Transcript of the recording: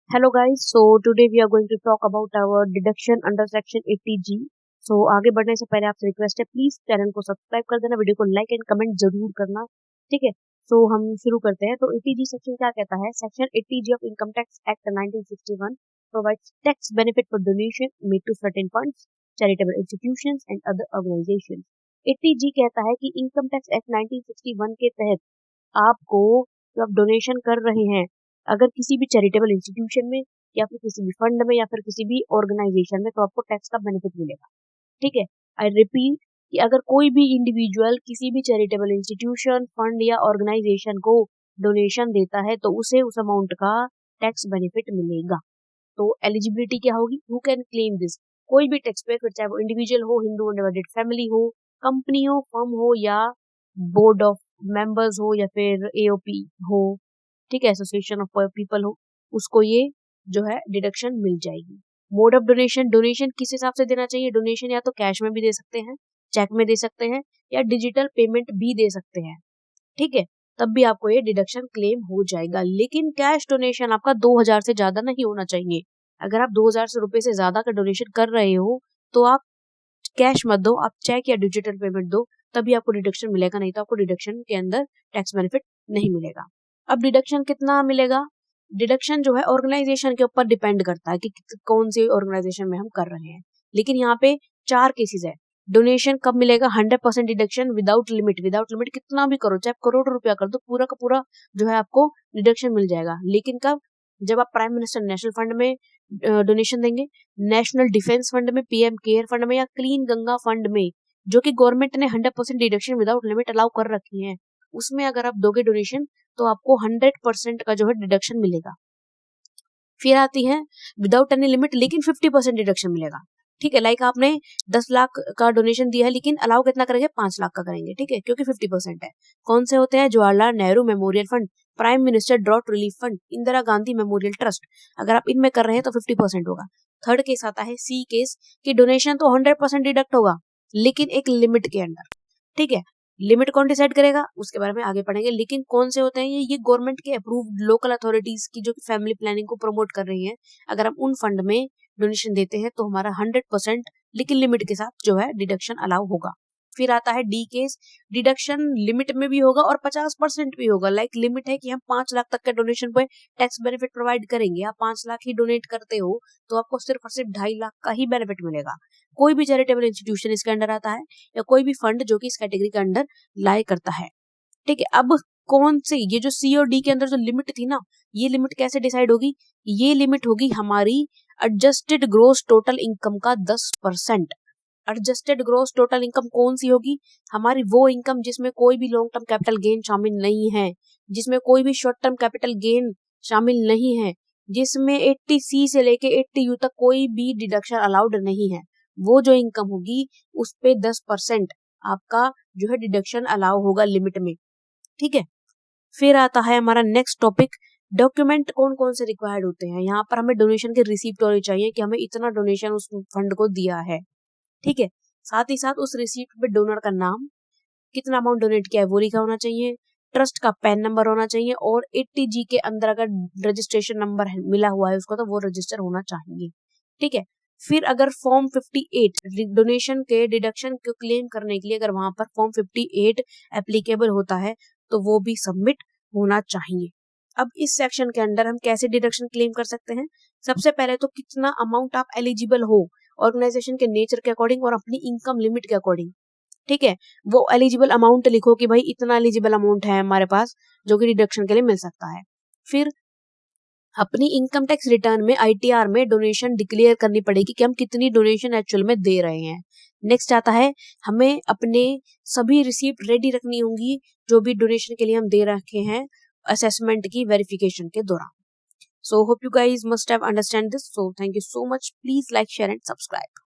Hello guys, so today we are going to talk about our deduction under section 80G. So आगे बढ़ने से पहले आपसे request है प्लीज चैनल को सब्सक्राइब कर देना, वीडियो को लाइक एंड कमेंट जरूर करना, ठीक है। सो हम शुरू करते हैं। तो 80G सेक्शन क्या कहता है? Section 80G of income tax act 1961 provides tax benefit for donation made to certain funds, charitable institutions and other organizations. 80G कहता है कि इनकम टैक्स एक्ट 1961 के तहत आपको जो आप डोनेशन कर रहे हैं, अगर किसी भी चैरिटेबल इंस्टीट्यूशन में या फिर किसी भी फंड में या फिर किसी भी ऑर्गेनाइजेशन में, तो आपको टैक्स का बेनिफिट मिलेगा, ठीक है। आई रिपीट कि अगर कोई भी इंडिविजुअल किसी भी चैरिटेबल इंस्टीट्यूशन, फंड या ऑर्गेनाइजेशन को डोनेशन देता है तो उसे उस अमाउंट का टैक्स बेनिफिट मिलेगा। तो एलिजिबिलिटी क्या होगी? Who can claim this? कोई भी टैक्स पेयर, चाहे वो इंडिविजुअल हो, हिंदू अनडिवाइडेड फैमिली हो, कंपनी हो, फर्म हो या बोर्ड ऑफ मेंबर्स हो या फिर एओपी हो, ठीक है, एसोसिएशन ऑफ पीपल हो, उसको ये जो है डिडक्शन मिल जाएगी। मोड ऑफ डोनेशन, डोनेशन किस हिसाब से देना चाहिए? डोनेशन या तो कैश में भी दे सकते हैं, चेक में दे सकते हैं या डिजिटल पेमेंट भी दे सकते हैं, ठीक है, तब भी आपको ये डिडक्शन क्लेम हो जाएगा। लेकिन कैश डोनेशन आपका 2000 से ज्यादा नहीं होना चाहिए। अगर आप 2000 रुपए से ज्यादा का डोनेशन कर रहे हो तो आप कैश मत दो, आप चेक या डिजिटल पेमेंट दो, तभी आपको डिडक्शन मिलेगा, नहीं तो आपको डिडक्शन के अंदर टैक्स बेनिफिट नहीं मिलेगा। अब डिडक्शन कितना मिलेगा? डिडक्शन जो है ऑर्गेनाइजेशन के ऊपर डिपेंड करता है कि कौन सी ऑर्गेनाइजेशन में हम कर रहे हैं। लेकिन यहाँ पे 4 केसेस है। डोनेशन कब मिलेगा? 100% deduction without limit. Without limit कितना भी करो, चाहे करोड़ रुपया कर दो, पूरा का पूरा जो है आपको डिडक्शन मिल जाएगा। लेकिन कब? जब आप प्राइम मिनिस्टर नेशनल फंड में डोनेशन देंगे, नेशनल डिफेंस फंड में, पीएम केयर फंड में या क्लीन गंगा फंड में, जो कि गवर्नमेंट ने 100% डिडक्शन विदाउट लिमिट अलाउ कर रखी है, उसमें अगर आप दोगे डोनेशन तो आपको 100% का जो है डिडक्शन मिलेगा। फिर आती है विदाउट एनी लिमिट लेकिन 50% डिडक्शन मिलेगा, ठीक है। लाइक आपने 10 लाख का डोनेशन दिया है लेकिन अलाउ कितना करेंगे? 5 लाख का करेंगे, ठीक है, क्योंकि 50% है। कौन से होते हैं? Jawaharlal Nehru memorial fund, prime minister drought relief fund, Indira Gandhi memorial trust. अगर आप इनमें कर रहे हैं तो 50% होगा। थर्ड केस आता है सी केस, कि डोनेशन तो 100% डिडक्ट होगा लेकिन एक लिमिट के अंदर, ठीक है। लिमिट कौन डिसाइड करेगा उसके बारे में आगे पढ़ेंगे। लेकिन कौन से होते हैं ये गवर्नमेंट के अप्रूव्ड लोकल अथॉरिटीज की जो फैमिली प्लानिंग को प्रमोट कर रही है, अगर हम उन फंड में डोनेशन देते हैं तो हमारा 100% लेकिन लिमिट के साथ जो है डिडक्शन अलाउ होगा। फिर आता है डी केस, डिडक्शन लिमिट में भी होगा और 50% भी होगा। लाइक लिमिट है कि हम 5 लाख तक के डोनेशन पे टैक्स बेनिफिट प्रोवाइड करेंगे। आप 5 लाख ही डोनेट करते हो तो आपको सिर्फ और सिर्फ 2.5 लाख का ही बेनिफिट मिलेगा। कोई भी चैरिटेबल इंस्टीट्यूशन इसके अंडर आता है या कोई भी फंड जो कि इस कैटेगरी के अंडर लाई करता है, ठीक है। अब कौन से ये जो सी और डी के अंदर जो लिमिट थी ना, ये लिमिट कैसे डिसाइड होगी? ये लिमिट होगी हमारी एडजस्टेड ग्रोस टोटल इनकम का 10%। एडजस्टेड ग्रोस टोटल इनकम कौन सी होगी? हमारी वो इनकम जिसमें कोई भी लॉन्ग टर्म कैपिटल गेन शामिल नहीं है, जिसमें कोई भी शॉर्ट टर्म कैपिटल गेन शामिल नहीं है, जिसमें 80C से लेके 80U तक कोई भी डिडक्शन अलाउड नहीं है, वो जो इनकम होगी उस पे 10% आपका जो है डिडक्शन अलाउ होगा लिमिट में, ठीक है। फिर आता है हमारा नेक्स्ट टॉपिक, डॉक्यूमेंट कौन कौन से रिक्वायर्ड होते हैं। यहाँ पर हमें डोनेशन के रिसीप्ट होनी चाहिए कि हमें इतना डोनेशन उस फंड को दिया है, ठीक है। साथ ही साथ उस रिसीप्ट पे डोनर का नाम, कितना अमाउंट डोनेट किया है वो लिखा होना चाहिए, ट्रस्ट का पैन नंबर होना चाहिए और 80G के अंदर अगर रजिस्ट्रेशन नंबर मिला हुआ है उसको तो वो रजिस्टर होना चाहिए, ठीक है। फिर अगर फॉर्म 58 डोनेशन के डिडक्शन को क्लेम करने के लिए अगर वहां पर फॉर्म 58 एप्लीकेबल होता है तो वो भी सबमिट होना चाहिए। अब इस सेक्शन के अंदर हम कैसे डिडक्शन क्लेम कर सकते हैं? सबसे पहले तो कितना अमाउंट आप एलिजिबल हो ऑर्गेनाइजेशन के नेचर के अकॉर्डिंग और अपनी इनकम लिमिट के अकॉर्डिंग, ठीक है। वो एलिजिबल अमाउंट लिखो कि भाई इतना एलिजिबल अमाउंट है हमारे पास जो कि डिडक्शन के लिए मिल सकता है। फिर अपनी इनकम टैक्स रिटर्न में आईटीआर में डोनेशन डिक्लेयर करनी पड़ेगी कि हम कितनी डोनेशन एक्चुअल में दे रहे हैं। नेक्स्ट आता है हमें अपने सभी रिसीप्ट रेडी रखनी होंगी जो भी डोनेशन के लिए हम दे रखे हैं असेसमेंट की वेरिफिकेशन के दौरान। So hope you guys must have understand this. So thank you so much. Please like, share and subscribe.